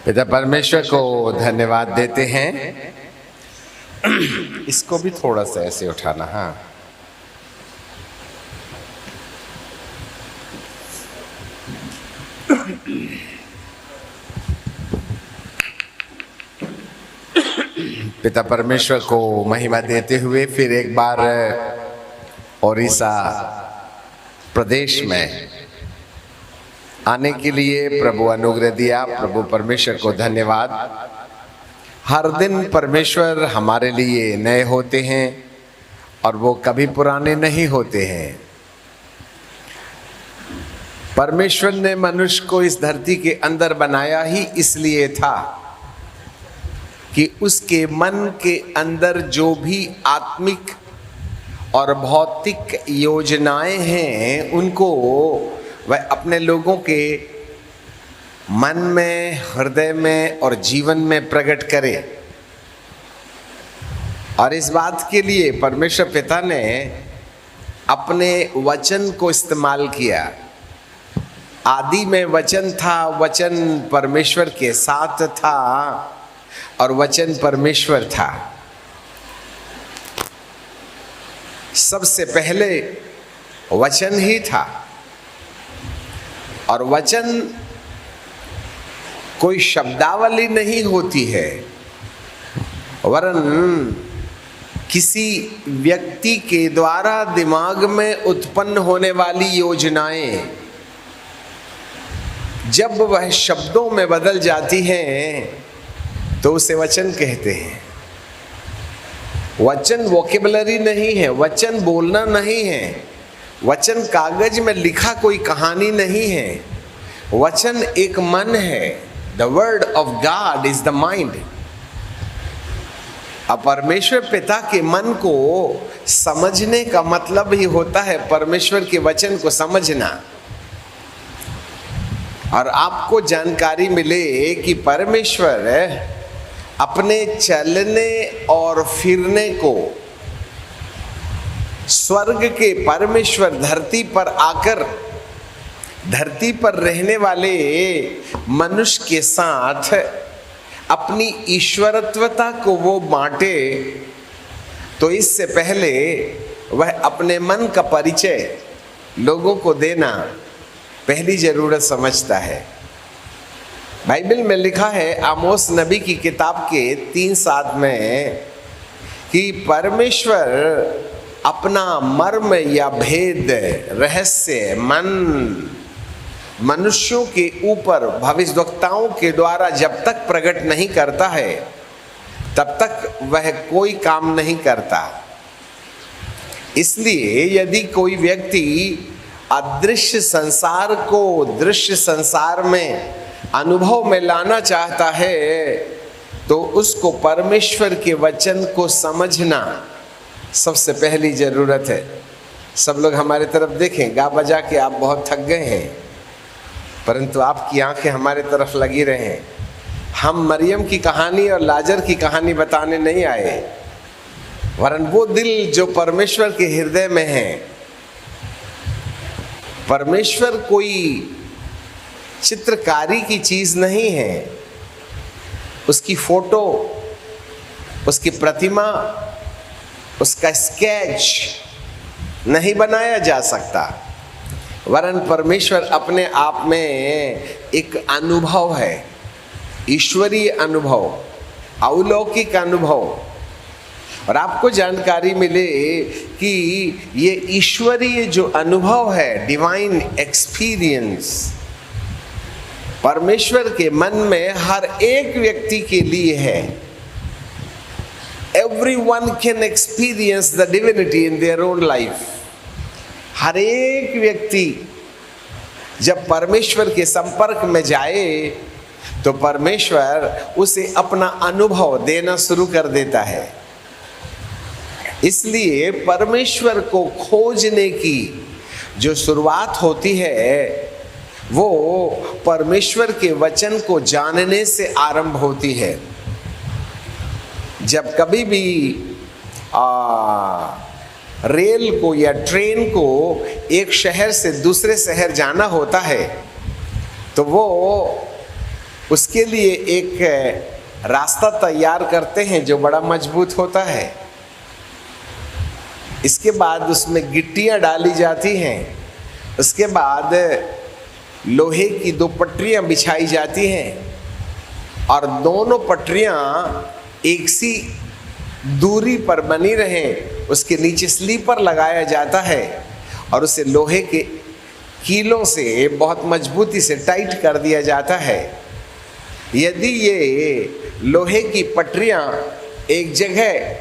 पिता परमेश्वर को धन्यवाद देते हैं। इसको भी थोड़ा सा ऐसे उठाना। हाँ, पिता परमेश्वर को महिमा देते हुए फिर एक बार ओडिशा प्रदेश में आने के लिए प्रभु अनुग्रह दिया। प्रभु परमेश्वर को धन्यवाद। हर दिन परमेश्वर हमारे लिए नए होते हैं और वो कभी पुराने नहीं होते हैं। परमेश्वर ने मनुष्य को इस धरती के अंदर बनाया ही इसलिए था कि उसके मन के अंदर जो भी आत्मिक और भौतिक योजनाएं हैं उनको वह अपने लोगों के मन में, हृदय में और जीवन में प्रकट करे। और इस बात के लिए परमेश्वर पिता ने अपने वचन को इस्तेमाल किया। आदि में वचन था, वचन परमेश्वर के साथ था और वचन परमेश्वर था। सबसे पहले वचन ही था और वचन कोई शब्दावली नहीं होती है, वरन किसी व्यक्ति के द्वारा दिमाग में उत्पन्न होने वाली योजनाएं जब वह शब्दों में बदल जाती हैं तो उसे वचन कहते हैं। वचन वोकेबलरी नहीं है, वचन बोलना नहीं है, वचन कागज में लिखा कोई कहानी नहीं है। वचन एक मन है। The word of God is the mind. अब परमेश्वर पिता के मन को समझने का मतलब ही होता है परमेश्वर के वचन को समझना। और आपको जानकारी मिले कि परमेश्वर अपने चलने और फिरने को स्वर्ग के परमेश्वर धरती पर आकर धरती पर रहने वाले मनुष्य के साथ अपनी ईश्वरत्वता को वो बांटे, तो इससे पहले वह अपने मन का परिचय लोगों को देना पहली जरूरत समझता है। बाइबल में लिखा है आमोस नबी की किताब के 3:7 में कि परमेश्वर अपना मर्म या भेद, रहस्य, मन मनुष्यों के ऊपर भविष्यवक्ताओं के द्वारा जब तक प्रकट नहीं करता है तब तक वह कोई काम नहीं करता। इसलिए यदि कोई व्यक्ति अदृश्य संसार को दृश्य संसार में अनुभव में लाना चाहता है तो उसको परमेश्वर के वचन को समझना सबसे पहली जरूरत है। सब लोग हमारे तरफ देखें, गा बजा के आप बहुत थक गए हैं, परंतु आपकी आंखें हमारे तरफ लगी रहे। हम मरियम की कहानी और लाजर की कहानी बताने नहीं आए, वरन वो दिल जो परमेश्वर के हृदय में है। परमेश्वर कोई चित्रकारी की चीज नहीं है, उसकी फोटो, उसकी प्रतिमा, उसका स्केच नहीं बनाया जा सकता, वरन परमेश्वर अपने आप में एक अनुभव है, ईश्वरीय अनुभव, अलौकिक अनुभव। और आपको जानकारी मिले कि ये ईश्वरीय जो अनुभव है, डिवाइन एक्सपीरियंस, परमेश्वर के मन में हर एक व्यक्ति के लिए है। Everyone can experience the divinity in their own life. हर एक व्यक्ति जब परमेश्वर के संपर्क में जाए तो परमेश्वर उसे अपना अनुभव देना शुरू कर देता है। इसलिए परमेश्वर को खोजने की जो शुरुआत होती है वो परमेश्वर के वचन को जानने से आरंभ होती है। जब कभी भी रेल को या ट्रेन को एक शहर से दूसरे शहर जाना होता है तो वो उसके लिए एक रास्ता तैयार करते हैं जो बड़ा मजबूत होता है। इसके बाद उसमें गिट्टियां डाली जाती हैं। उसके बाद लोहे की 2 पटरियां बिछाई जाती हैं और दोनों पटरियां एक सी दूरी पर बनी रहें, उसके नीचे स्लीपर लगाया जाता है और उसे लोहे के कीलों से बहुत मजबूती से टाइट कर दिया जाता है। यदि ये लोहे की पटरियां एक जगह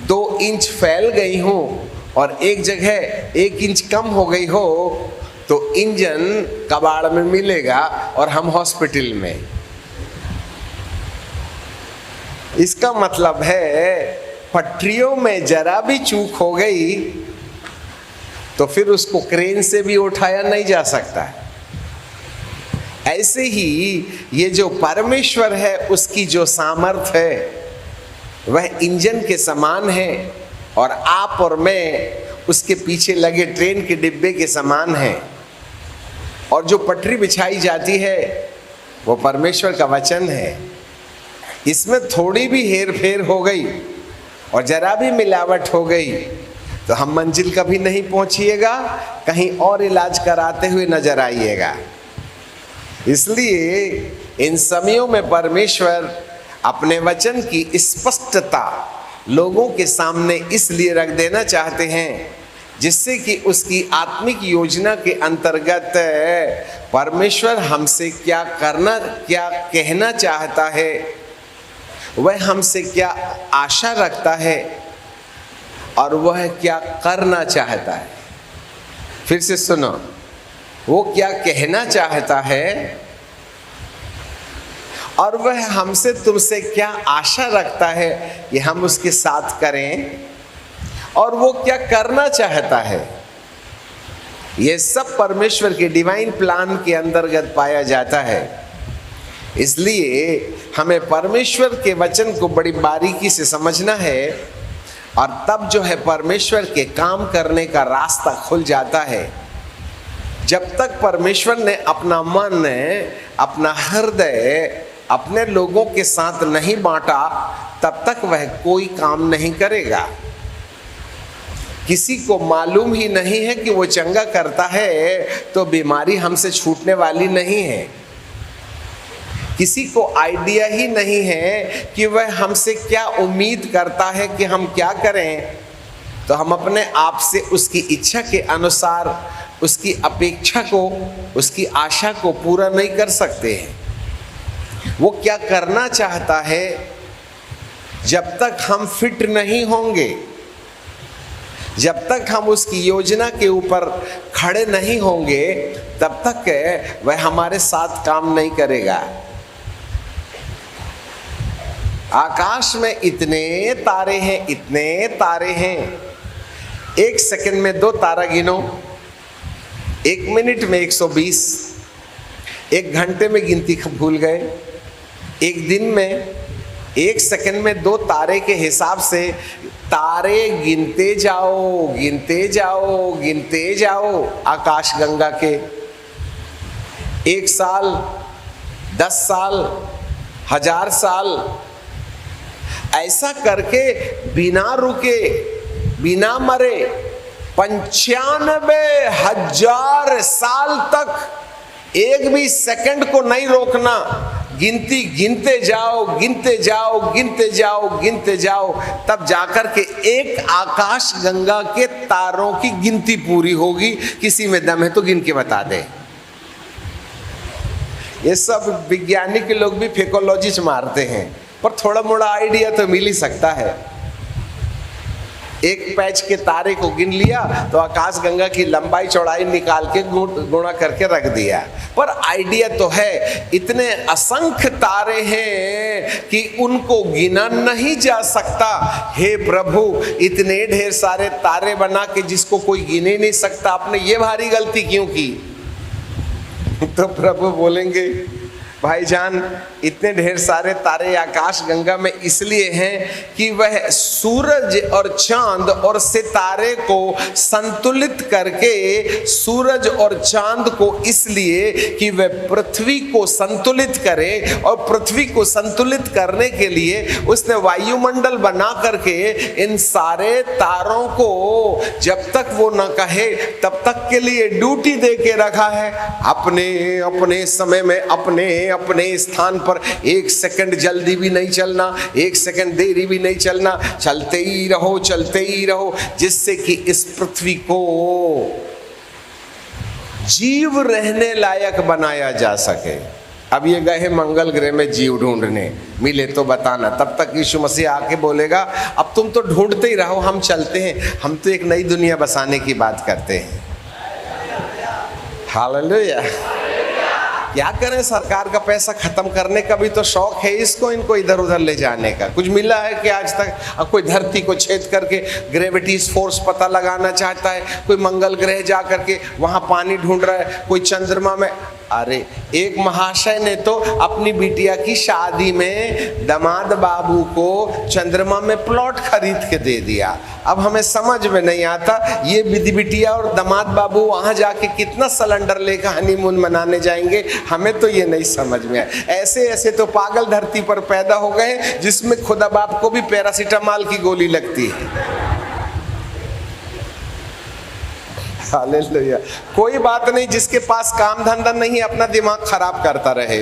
2 इंच फैल गई हों और एक जगह 1 इंच कम हो गई हो तो इंजन कबाड़ में मिलेगा और हम हॉस्पिटल में। इसका मतलब है पटरियों में जरा भी चूक हो गई तो फिर उसको क्रेन से भी उठाया नहीं जा सकता। ऐसे ही ये जो परमेश्वर है उसकी जो सामर्थ्य है वह इंजन के समान है और आप और मैं उसके पीछे लगे ट्रेन के डिब्बे के समान हैं। और जो पटरी बिछाई जाती है वो परमेश्वर का वचन है। इसमें थोड़ी भी हेर फेर हो गई और जरा भी मिलावट हो गई तो हम मंजिल कभी नहीं पहुंचिएगा, कहीं और इलाज कराते हुए नजर आइएगा। इसलिए इन समयों में परमेश्वर अपने वचन की स्पष्टता लोगों के सामने इसलिए रख देना चाहते हैं जिससे कि उसकी आत्मिक योजना के अंतर्गत परमेश्वर हमसे क्या करना, क्या कहना चाहता है, वह हमसे क्या आशा रखता है और वह क्या करना चाहता है। फिर से सुनो, वो क्या कहना चाहता है और वह हमसे तुमसे क्या आशा रखता है कि हम उसके साथ करें, और वो क्या करना चाहता है। ये सब परमेश्वर के डिवाइन प्लान के अंतर्गत पाया जाता है। इसलिए हमें परमेश्वर के वचन को बड़ी बारीकी से समझना है और तब जो है परमेश्वर के काम करने का रास्ता खुल जाता है। जब तक परमेश्वर ने अपना मन, अपना हृदय अपने लोगों के साथ नहीं बांटा तब तक वह कोई काम नहीं करेगा। किसी को मालूम ही नहीं है कि वो चंगा करता है तो बीमारी हमसे छूटने वाली नहीं है। किसी को आइडिया ही नहीं है कि वह हमसे क्या उम्मीद करता है कि हम क्या करें, तो हम अपने आप से उसकी इच्छा के अनुसार उसकी अपेक्षा को, उसकी आशा को पूरा नहीं कर सकते हैं। वो क्या करना चाहता है, जब तक हम फिट नहीं होंगे, जब तक हम उसकी योजना के ऊपर खड़े नहीं होंगे, तब तक वह हमारे साथ काम नहीं करेगा। आकाश में इतने तारे हैं, इतने तारे हैं, 1 सेकंड में 2 तारा गिनो, 1 मिनट में 120, 1 घंटे में गिनती भूल गए, 1 दिन में, 1 सेकंड में 2 तारे के हिसाब से तारे गिनते जाओ, गिनते जाओ, गिनते जाओ। आकाश गंगा के 1 साल, 10 साल, 1000 साल, ऐसा करके बिना रुके, बिना मरे 95,000 साल तक एक भी सेकंड को नहीं रोकना। गिनती गिनते जाओ, गिनते जाओ, गिनते जाओ, गिनते जाओ, तब जाकर के एक आकाश गंगा के तारों की गिनती पूरी होगी। किसी में दम है तो गिन के बता दे। ये सब वैज्ञानिक लोग भी फेकोलॉजी मारते हैं, पर थोड़ा मोड़ा आइडिया तो मिल ही सकता है। एक पैच के तारे को गिन लिया तो आकाश गंगा की लंबाई चौड़ाई निकाल के गुणा करके रख दिया, पर आइडिया तो है। इतने असंख्य तारे हैं कि उनको गिना नहीं जा सकता। हे प्रभु, इतने ढेर सारे तारे बना के जिसको कोई गिन ही नहीं सकता, आपने ये भारी गलती क्यों की? तो प्रभु बोलेंगे, भाईजान, इतने ढेर सारे तारे आकाश गंगा में इसलिए हैं कि वह सूरज और चांद और सितारे को संतुलित करके, सूरज और चांद को इसलिए कि वह पृथ्वी को संतुलित करे, और पृथ्वी को संतुलित करने के लिए उसने वायुमंडल बना करके इन सारे तारों को जब तक वो न कहे तब तक के लिए ड्यूटी दे के रखा है। अपने अपने समय में अपने अपने स्थान पर, एक सेकंड जल्दी भी नहीं चलना, एक सेकंड देरी भी नहीं चलना, चलते ही रहो, चलते ही रहो, जिससे कि इस पृथ्वी को जीव रहने लायक बनाया जा सके। अब ये गए मंगल ग्रह में जीव ढूंढने, मिले तो बताना। तब तक यीशु मसीह आके बोलेगा अब तुम तो ढूंढते ही रहो, हम चलते हैं, हम तो एक नई दुनिया बसाने की बात करते हैं। हालेलुया। क्या करें, सरकार का पैसा खत्म करने का भी तो शौक है इसको, इनको इधर उधर ले जाने का। कुछ मिला है कि आज तक? अब कोई धरती को छेद करके ग्रेविटीज फोर्स पता लगाना चाहता है, कोई मंगल ग्रह जा करके वहां पानी ढूंढ रहा है, कोई चंद्रमा में। अरे एक महाशय ने तो अपनी बिटिया की शादी में दामाद बाबू को चंद्रमा में प्लॉट खरीद के दे दिया। अब हमें समझ में नहीं आता ये बिटिया और दामाद बाबू वहां जाके कितना सिलेंडर लेकर हनीमून मनाने जाएंगे, हमें तो ये नहीं समझ में आया। ऐसे ऐसे तो पागल धरती पर पैदा हो गए जिसमें खुदा बाप को भी पैरासीटामॉल की गोली लगती है। हालेलुया। कोई बात नहीं, जिसके पास काम धंधा नहीं अपना दिमाग खराब करता रहे,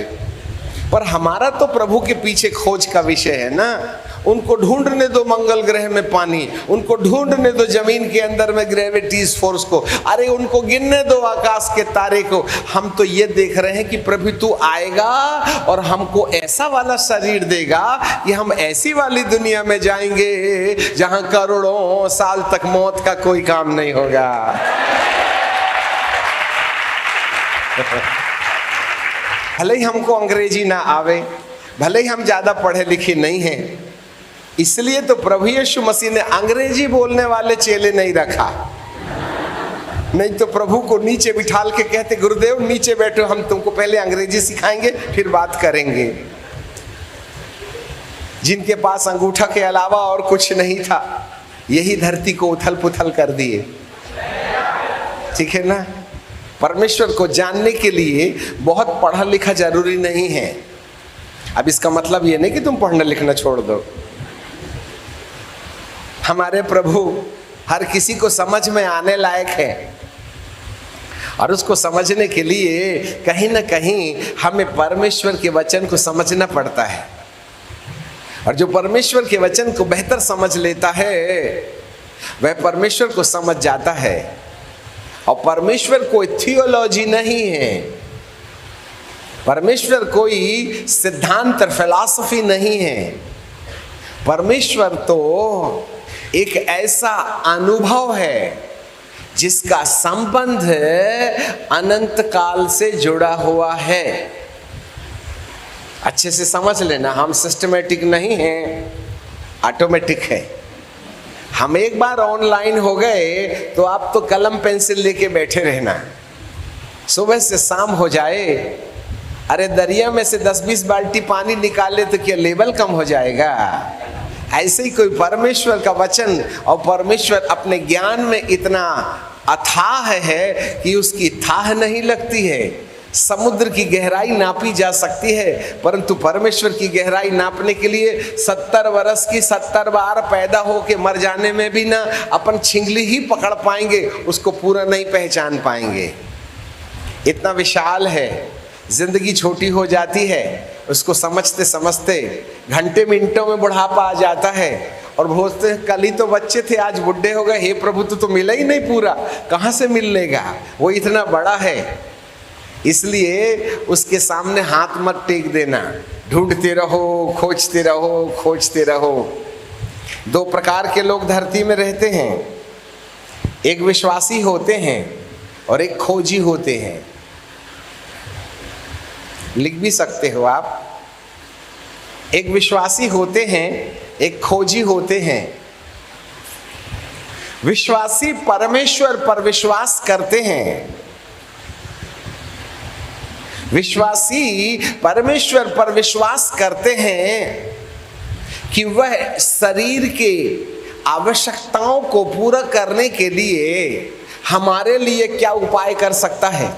पर हमारा तो प्रभु के पीछे खोज का विषय है ना। उनको ढूंढने दो मंगल ग्रह में पानी, उनको ढूंढने दो जमीन के अंदर में ग्रेविटीज फोर्स को, अरे उनको गिनने दो आकाश के तारे को। हम तो ये देख रहे हैं कि प्रभु तू आएगा और हमको ऐसा वाला शरीर देगा कि हम ऐसी वाली दुनिया में जाएंगे जहां करोड़ों साल तक मौत का कोई काम नहीं होगा। भले ही हमको अंग्रेजी ना आवे, भले ही हम ज्यादा पढ़े लिखे नहीं हैं, इसलिए तो प्रभु यीशु मसीह ने अंग्रेजी बोलने वाले चेले नहीं रखा। नहीं तो प्रभु को नीचे बिठाल के कहते गुरुदेव नीचे बैठो, हम तुमको पहले अंग्रेजी सिखाएंगे फिर बात करेंगे। जिनके पास अंगूठा के अलावा और कुछ नहीं था, यही धरती को उथल पुथल कर दिए। ठीक है ना। परमेश्वर को जानने के लिए बहुत पढ़ा लिखा जरूरी नहीं है। अब इसका मतलब ये नहीं कि तुम पढ़ना लिखना छोड़ दो। हमारे प्रभु हर किसी को समझ में आने लायक है, और उसको समझने के लिए कहीं ना कहीं हमें परमेश्वर के वचन को समझना पड़ता है। और जो परमेश्वर के वचन को बेहतर समझ लेता है वह परमेश्वर को समझ जाता है। और परमेश्वर कोई थियोलॉजी नहीं है, परमेश्वर कोई सिद्धांत फिलॉसफी नहीं है। परमेश्वर तो एक ऐसा अनुभव है जिसका संबंध अनंत काल से जुड़ा हुआ है। अच्छे से समझ लेना, हम सिस्टमेटिक नहीं हैं, ऑटोमेटिक है। हम एक बार ऑनलाइन हो गए तो आप तो कलम पेंसिल लेके बैठे रहना। सुबह से शाम हो जाए, अरे दरिया में से 10-20 बाल्टी पानी निकाले तो क्या लेवल कम हो जाएगा? ऐसे ही कोई परमेश्वर का वचन और परमेश्वर अपने ज्ञान में इतना अथाह है कि उसकी थाह नहीं लगती है। समुद्र की गहराई नापी जा सकती है, परंतु परमेश्वर की गहराई नापने के लिए 70 वर्ष की 70 बार पैदा होके मर जाने में भी ना अपन छिंगली ही पकड़ पाएंगे, उसको पूरा नहीं पहचान पाएंगे। इतना विशाल है। जिंदगी छोटी हो जाती है, उसको समझते समझते घंटे मिनटों में बुढ़ापा आ जाता है। और बोलते कल ही तो बच्चे थे आज बुढ़े हो गए, हे प्रभु तो मिला ही नहीं पूरा, कहाँ से मिल लेगा? वो इतना बड़ा है। इसलिए उसके सामने हाथ मत टेक देना, ढूंढते रहो, खोजते रहो, खोजते रहो। दो प्रकार के लोग धरती में रहते हैं, एक विश्वासी होते हैं और एक खोजी होते हैं। लिख भी सकते हो आप। एक विश्वासी होते हैं, एक खोजी होते हैं। विश्वासी परमेश्वर पर विश्वास करते हैं, विश्वासी परमेश्वर पर विश्वास करते हैं कि वह शरीर के आवश्यकताओं को पूरा करने के लिए हमारे लिए क्या उपाय कर सकता है।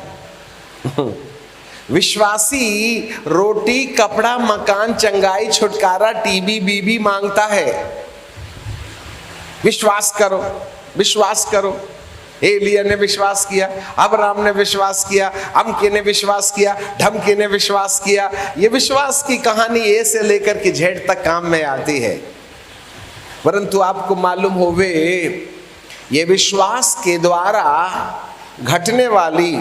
विश्वासी रोटी, कपड़ा, मकान, चंगाई, छुटकारा, टीबी, बीबी मांगता है। विश्वास करो, विश्वास करो। एलिया ने विश्वास किया, अब्राहम ने विश्वास किया, अमके ने विश्वास किया, ढमके ने विश्वास किया। ये विश्वास की कहानी ए से लेकर के जेड तक काम में आती है। परंतु आपको मालूम होवे, ये विश्वास के द्वारा घटने वाली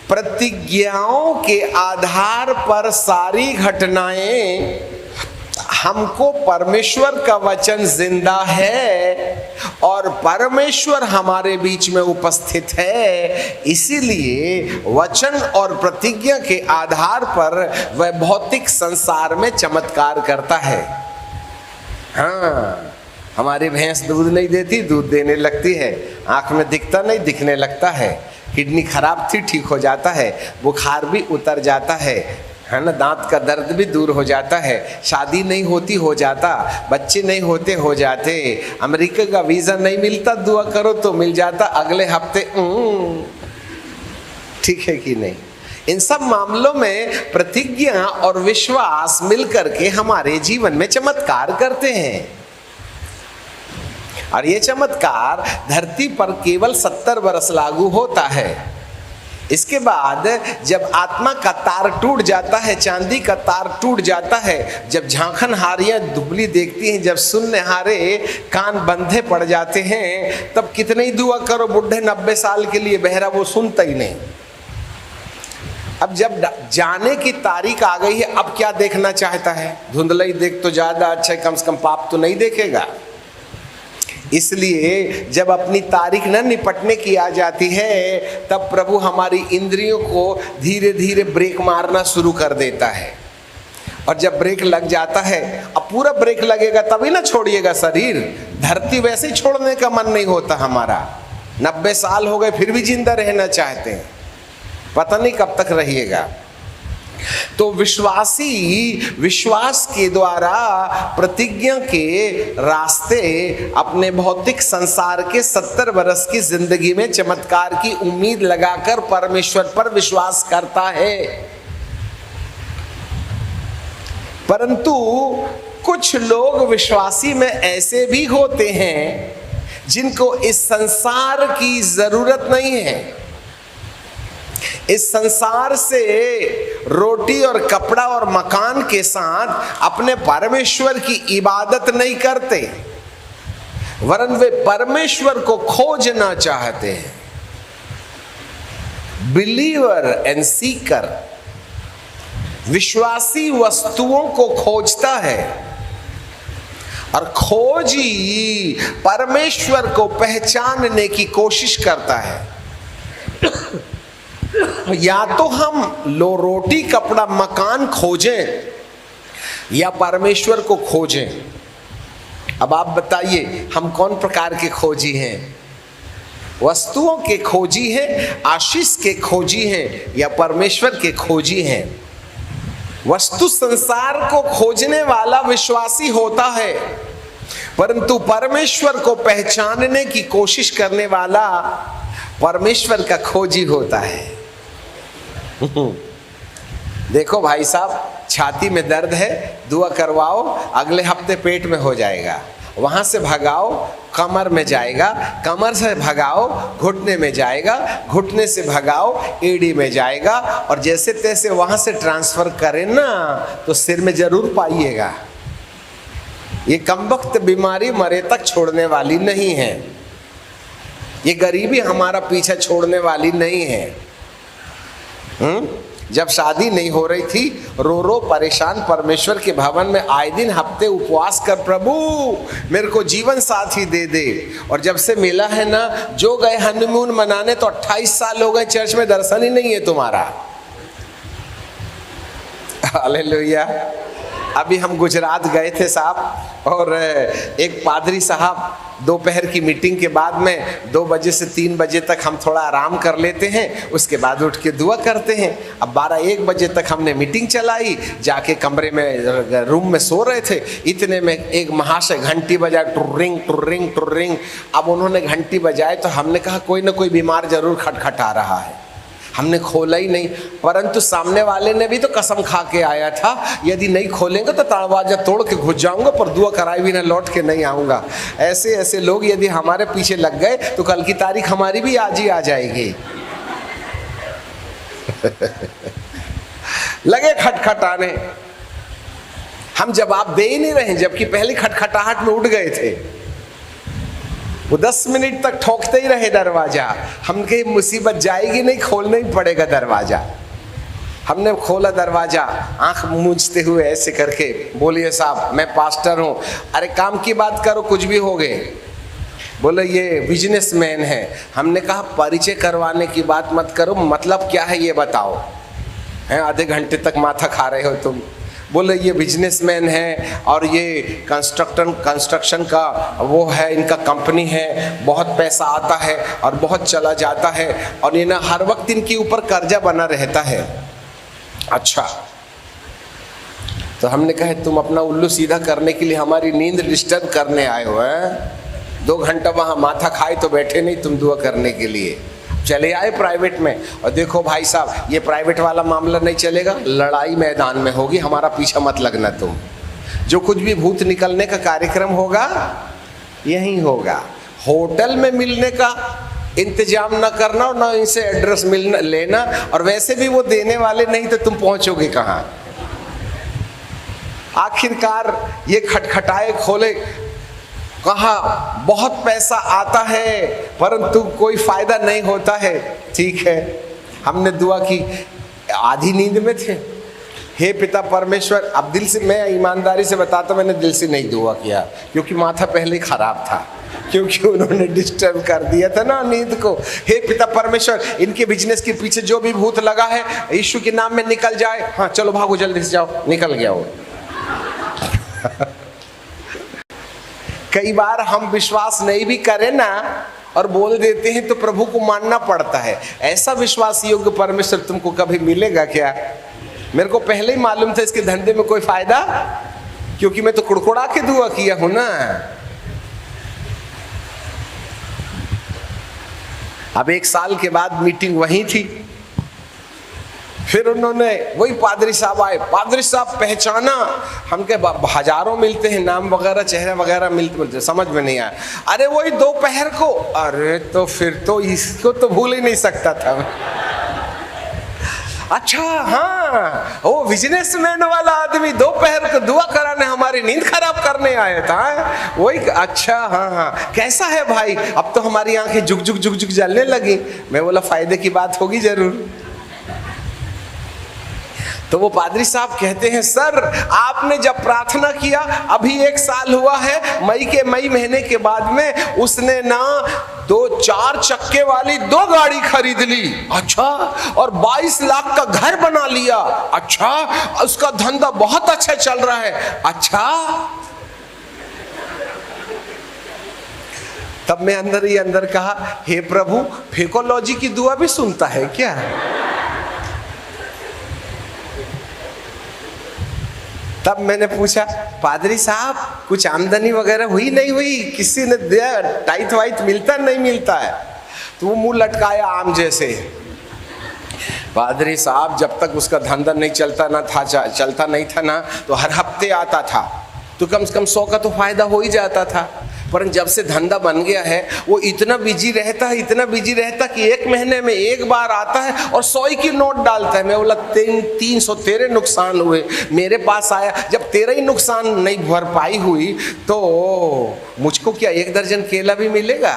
प्रतिज्ञाओं के आधार पर सारी घटनाएं, हमको परमेश्वर का वचन जिंदा है और परमेश्वर हमारे बीच में उपस्थित है, इसीलिए वचन और प्रतिज्ञा के आधार पर वह भौतिक संसार में चमत्कार करता है। हाँ, हमारी भैंस दूध नहीं देती, दूध देने लगती है। आंख में दिखता नहीं, दिखने लगता है। किडनी खराब थी, ठीक हो जाता है। बुखार भी उतर जाता है ना। दांत का दर्द भी दूर हो जाता है। शादी नहीं होती, हो जाता। बच्चे नहीं होते, हो जाते। अमेरिका का वीजा नहीं मिलता, दुआ करो तो मिल जाता अगले हफ्ते। ठीक है कि नहीं। इन सब मामलों में प्रतिज्ञा और विश्वास मिलकर के हमारे जीवन में चमत्कार करते हैं। और ये चमत्कार धरती पर केवल 70 वर्ष लागू होता है। इसके बाद जब आत्मा का तार टूट जाता है, चांदी का तार टूट जाता है, जब झांखन हारियां दुबली देखती हैं, जब सुनने हारे कान बंधे पड़ जाते हैं, तब कितनी दुआ करो, बुढ़े 90 साल के लिए बहरा, वो सुनता ही नहीं। अब जब जाने की तारीख आ गई है, अब क्या देखना चाहता है? धुंधला ही देख तो ज्यादा अच्छा है, कम से कम पाप तो नहीं देखेगा। इसलिए जब अपनी तारीख न निपटने की आ जाती है, तब प्रभु हमारी इंद्रियों को धीरे धीरे ब्रेक मारना शुरू कर देता है। और जब ब्रेक लग जाता है, अब पूरा ब्रेक लगेगा तभी ना छोड़िएगा शरीर। धरती वैसे ही छोड़ने का मन नहीं होता हमारा। 90 साल हो गए फिर भी जिंदा रहना चाहते हैं, पता नहीं कब तक रहिएगा। तो विश्वासी विश्वास के द्वारा प्रतिज्ञा के रास्ते अपने भौतिक संसार के 70 वर्ष की जिंदगी में चमत्कार की उम्मीद लगाकर परमेश्वर पर विश्वास करता है। परंतु कुछ लोग विश्वासी में ऐसे भी होते हैं जिनको इस संसार की जरूरत नहीं है। इस संसार से रोटी और कपड़ा और मकान के साथ अपने परमेश्वर की इबादत नहीं करते, वरन वे परमेश्वर को खोजना चाहते हैं। बिलीवर एंड सीकर, विश्वासी वस्तुओं को खोजता है और खोजी परमेश्वर को पहचानने की कोशिश करता है। या तो हम रोटी, कपड़ा, मकान खोजें या परमेश्वर को खोजें। अब आप बताइए, हम कौन प्रकार के खोजी हैं? वस्तुओं के खोजी हैं, आशीष के खोजी हैं, या परमेश्वर के खोजी हैं? वस्तु संसार को खोजने वाला विश्वासी होता है, परंतु परमेश्वर को पहचानने की कोशिश करने वाला परमेश्वर का खोजी होता है। देखो भाई साहब, छाती में दर्द है, दुआ करवाओ, अगले हफ्ते पेट में हो जाएगा। वहां से भगाओ, कमर में जाएगा, कमर से भगाओ, घुटने में जाएगा, घुटने से भगाओ, एड़ी में जाएगा, और जैसे तैसे वहां से ट्रांसफर करें ना तो सिर में जरूर पाइएगा। ये कमबख्त बीमारी मरे तक छोड़ने वाली नहीं है। ये गरीबी हमारा पीछा छोड़ने वाली नहीं है। जब शादी नहीं हो रही थी, रो रो परेशान परमेश्वर के भवन में आए दिन हफ्ते उपवास कर, प्रभु मेरे को जीवन साथी दे दे। और जब से मिला है ना, जो गए हनीमून मनाने तो 28 साल हो गए, चर्च में दर्शन ही नहीं है तुम्हारा। हालेलुया। अभी हम गुजरात गए थे साहब, और एक पादरी साहब दोपहर की मीटिंग के बाद में 2 बजे से 3 बजे तक हम थोड़ा आराम कर लेते हैं, उसके बाद उठ के दुआ करते हैं। अब 12-1 बजे तक हमने मीटिंग चलाई, जाके कमरे में रूम में सो रहे थे, इतने में एक महाशय घंटी बजाए, टुर्रिंग टुर्रिंग टुर्रिंग। अब उन्होंने घंटी बजाए तो हमने कहा कोई ना कोई बीमार जरूर खटखटा रहा है, हमने खोला ही नहीं। परंतु सामने वाले ने भी तो कसम खा के आया था, यदि नहीं खोलेंगे तो दरवाजा तोड़ के घुस जाऊंगा, पर दुआ कराए भी ना लौट के नहीं आऊंगा। ऐसे ऐसे लोग यदि हमारे पीछे लग गए तो कल की तारीख हमारी भी आज ही आ जाएगी। लगे खटखटाने, हम जवाब दे ही नहीं रहे, जबकि पहली खटखटाहट में उठ गए थे। वो 10 मिनट तक ठोकते ही रहे दरवाजा। हम कहे मुसीबत जाएगी नहीं, खोलना ही पड़ेगा दरवाजा। हमने खोला दरवाजा, आंख मूंझते हुए ऐसे करके, बोलिए साहब मैं पास्टर हूँ। अरे काम की बात करो, कुछ भी हो गए। बोले ये बिजनेसमैन है। हमने कहा परिचय करवाने की बात मत करो, मतलब क्या है ये बताओ। हैं आधे घंटे तक माथा खा रहे हो तुम। बोले ये बिजनेसमैन है और ये कंस्ट्रक्शन का वो है, इनका कंपनी है, बहुत पैसा आता है और बहुत चला जाता है, और ये ना हर वक्त इनके ऊपर कर्जा बना रहता है। अच्छा, तो हमने कहा तुम अपना उल्लू सीधा करने के लिए हमारी नींद डिस्टर्ब करने आए हो हैं? 2 घंटा वहाँ माथा खाए तो बैठे नहीं तुम दुआ करने के लिए। चले आए प्राइवेट में, और देखो भाई साहब ये प्राइवेट वाला मामला नहीं चलेगा, लड़ाई मैदान में होगी, हमारा पीछा मत लगना तुम। जो कुछ भी भूत निकलने का कार्यक्रम होगा यही होगा। होटल में मिलने का इंतजाम न करना और न इनसे एड्रेस मिलना लेना, और वैसे भी वो देने वाले नहीं तो तुम पहुंचोगे कहाँ। आखिरकार ये खटखटाए खोले, कहा बहुत पैसा आता है परंतु कोई फायदा नहीं होता है। ठीक है, हमने दुआ की, आधी नींद में थे। हे पिता परमेश्वर, अब दिल से, मैं ईमानदारी से बताता, मैंने दिल से नहीं दुआ किया क्योंकि माथा पहले ही खराब था, क्योंकि उन्होंने डिस्टर्ब कर दिया था ना नींद को। हे पिता परमेश्वर, इनके बिजनेस के पीछे जो भी भूत लगा है यीशु के नाम में निकल जाए। हाँ चलो भागो जल्दी से जाओ, निकल गया वो। कई बार हम विश्वास नहीं भी करें ना और बोल देते हैं तो प्रभु को मानना पड़ता है। ऐसा विश्वास योग्य परमेश्वर तुमको कभी मिलेगा क्या? मेरे को पहले ही मालूम था इसके धंधे में कोई फायदा, क्योंकि मैं तो कुड़कुड़ा के दुआ किया हूं ना। अब 1 साल के बाद मीटिंग वहीं थी, फिर उन्होंने वही पादरी साहब आए। पादरी साहब पहचाना, हम के हजारों मिलते हैं, नाम वगैरह चेहरे वगैरह मिलते, समझ में नहीं आया। अरे वही दोपहर को, अरे तो फिर तो इसको तो भूल ही नहीं सकता था। अच्छा हाँ, वो बिजनेसमैन वाला आदमी दोपहर को दुआ कराने हमारी नींद खराब करने आया था वही। अच्छा हाँ हाँ, कैसा है भाई? अब तो हमारी आंखें जुग जुग जुग जुग जलने लगी। मैं बोला फायदे की बात होगी जरूर। तो वो पादरी साहब कहते हैं, सर आपने जब प्रार्थना किया अभी 1 साल हुआ है, मई महीने के बाद में उसने ना 4 चक्के वाली 2 गाड़ी खरीद ली। अच्छा, और 22 लाख का घर बना लिया। अच्छा, उसका धंधा बहुत अच्छा चल रहा है। अच्छा, तब मैं अंदर ही अंदर कहा, हे प्रभु, फेकोलॉजी की दुआ भी सुनता है क्या? तब मैंने पूछा, पादरी साहब कुछ आमदनी वगैरह हुई नहीं हुई? किसी ने दिया? टाइट वाइट मिलता नहीं मिलता है? तो वो मुंह लटकाया आम जैसे। पादरी साहब जब तक उसका धंधा नहीं चलता नहीं था ना, तो हर हफ्ते आता था, तो कम से कम 100 का तो फायदा हो ही जाता था। पर जब से धंधा बन गया है वो इतना बिजी रहता कि 1 महीने में 1 बार आता है और 100 की नोट डालता है। मैं बोला 300 तेरे नुकसान हुए, मेरे पास आया। जब तेरा ही नुकसान नहीं भरपाई हुई तो मुझको क्या 1 दर्जन केला भी मिलेगा?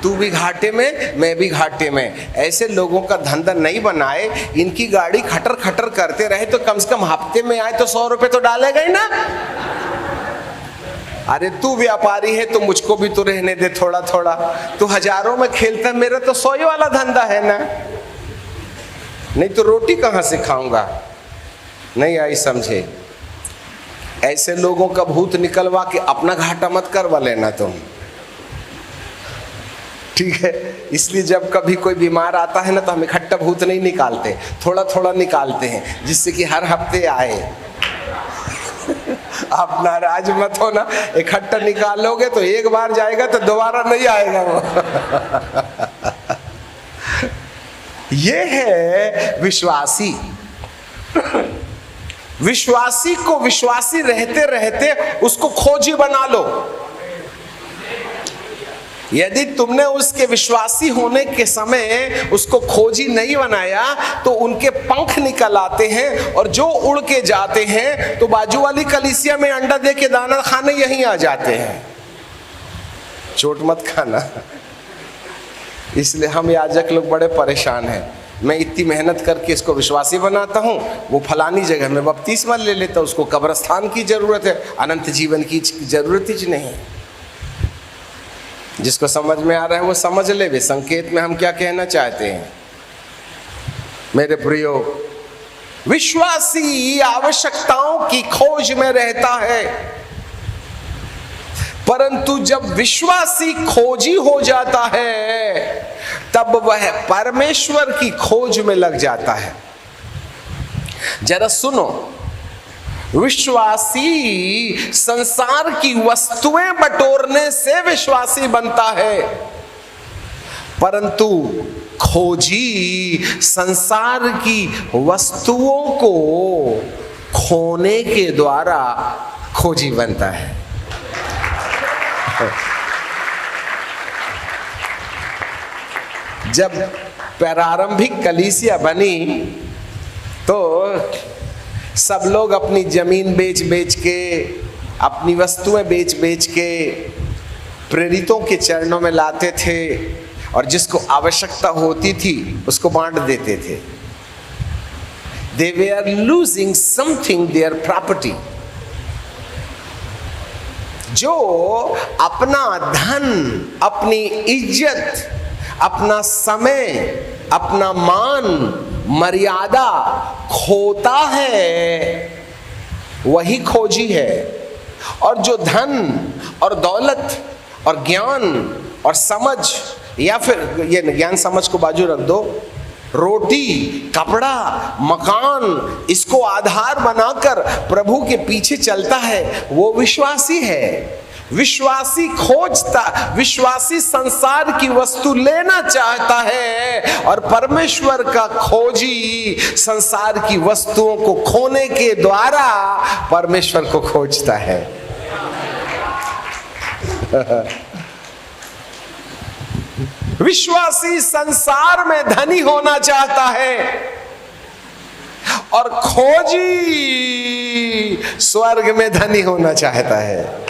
तू भी घाटे में, मैं भी घाटे में। ऐसे लोगों का धंधा नहीं बनाए, इनकी गाड़ी खटर खटर करते रहे तो कम से कम हफ्ते में आए तो 100 रुपए तो डालेगा ही ना। अरे तू व्यापारी है तो मुझको भी तो रहने दे थोड़ा थोड़ा। तू हजारों में खेलता, मेरा तो 100 वाला धंधा है ना, नहीं तो रोटी कहाँ से खाऊंगा? नहीं आई समझे? ऐसे लोगों का भूत निकलवा के अपना घाटा मत करवा लेना तुम, ठीक है। इसलिए जब कभी कोई बीमार आता है ना तो हम इकट्ठा भूत नहीं निकालते, थोड़ा थोड़ा निकालते हैं, जिससे कि हर हफ्ते आए। आप नाराज मत हो ना, इकट्ठा निकालोगे तो एक बार जाएगा तो दोबारा नहीं आएगा वो। ये है विश्वासी। विश्वासी को विश्वासी रहते रहते उसको खोजी बना लो। यदि तुमने उसके विश्वासी होने के समय उसको खोजी नहीं बनाया तो उनके पंख निकल आते हैं और जो उड़ के जाते हैं तो बाजू वाली कलीसिया में अंडा दे के दाना खाने यहीं आ जाते हैं। चोट मत खाना। इसलिए हम याजक लोग बड़े परेशान हैं। मैं इतनी मेहनत करके इसको विश्वासी बनाता हूँ, वो फलानी जगह में बपतिस्मा ले लेता, उसको कब्रस्तान की जरूरत है, अनंत जीवन की जरूरत ही नहीं। जिसको समझ में आ रहा है वो समझ ले वे संकेत में हम क्या कहना चाहते हैं। मेरे प्रियो, विश्वासी आवश्यकताओं की खोज में रहता है, परंतु जब विश्वासी खोजी हो जाता है तब वह परमेश्वर की खोज में लग जाता है। जरा सुनो, विश्वासी संसार की वस्तुएं बटोरने से विश्वासी बनता है, परंतु खोजी संसार की वस्तुओं को खोने के द्वारा खोजी बनता है। जब प्रारंभिक कलीसिया बनी तो सब लोग अपनी जमीन बेच बेच के, अपनी वस्तुएं बेच बेच के प्रेरितों के चरणों में लाते थे और जिसको आवश्यकता होती थी उसको बांट देते थे। They were losing something, their property. जो अपना धन, अपनी इज्जत, अपना समय, अपना मान, मर्यादा खोता है वही खोजी है। और जो धन और दौलत और ज्ञान और समझ, या फिर ये ज्ञान समझ को बाजू रख दो, रोटी, कपड़ा, मकान, इसको आधार बनाकर प्रभु के पीछे चलता है, वो विश्वासी है। विश्वासी खोजता, विश्वासी संसार की वस्तु लेना चाहता है और परमेश्वर का खोजी संसार की वस्तुओं को खोने के द्वारा परमेश्वर को खोजता है। विश्वासी संसार में धनी होना चाहता है और खोजी स्वर्ग में धनी होना चाहता है।